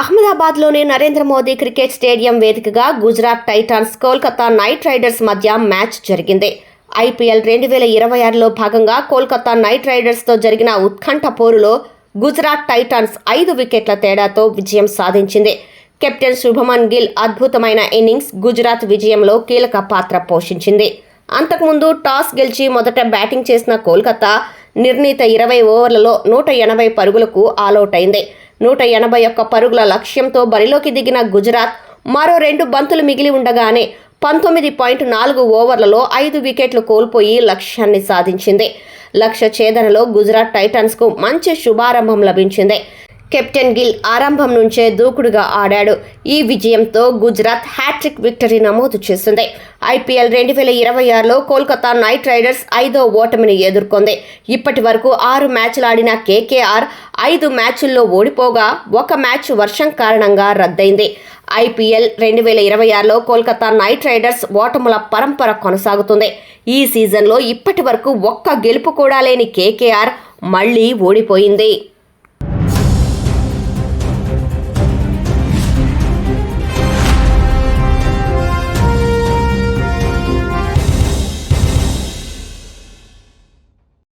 అహ్మదాబాద్లోని Narendra Modi cricket stadium వేదికగా Gujarat Titans Kolkata night riders మధ్య match జరిగింది. ఐపీఎల్ 2026లో భాగంగా కోల్కతా నైట్ రైడర్స్తో జరిగిన ఉత్కంఠ పోరులో గుజరాత్ టైటాన్స్ 5 వికెట్ల తేడాతో విజయం సాధించింది. కెప్టెన్ శుభమన్ గిల్ అద్భుతమైన ఇన్నింగ్స్ గుజరాత్ విజయంలో కీలక పాత్ర పోషించింది. అంతకుముందు టాస్ గెలిచి మొదట బ్యాటింగ్ చేసిన కోల్కతా నిర్ణీత 20 ఓవర్లలో 180 పరుగులకు ఆలౌట్ అయింది. 181 పరుగుల లక్ష్యంతో బరిలోకి దిగిన గుజరాత్ మరో 2 బంతులు మిగిలి ఉండగానే 19.4 ఓవర్లలో 5 వికెట్లు కోల్పోయి లక్ష్యాన్ని సాధించింది. లక్ష్య ఛేదనలో గుజరాత్ టైటాన్స్కు మంచి శుభారంభం లభించింది. కెప్టెన్ గిల్ ఆరంభం నుంచే దూకుడుగా ఆడాడు. ఈ విజయంతో గుజరాత్ హ్యాట్రిక్ విక్టరీ నమోదు చేసింది. ఐపీఎల్ 2026లో కోల్కతా నైట్ రైడర్స్ 5వ ఓటమిని ఎదుర్కొంది. ఇప్పటి వరకు 6 మ్యాచ్లు ఆడిన కేకేఆర్ 5 మ్యాచ్ల్లో ఓడిపోగా 1 మ్యాచ్ వర్షం కారణంగా రద్దయింది. ఐపీఎల్ 2026లో కోల్కతా నైట్ రైడర్స్ ఓటముల పరంపర కొనసాగుతుంది. ఈ సీజన్లో ఇప్పటి వరకు ఒక్క గెలుపు కూడా లేని కేకేఆర్ మళ్లీ ఓడిపోయింది.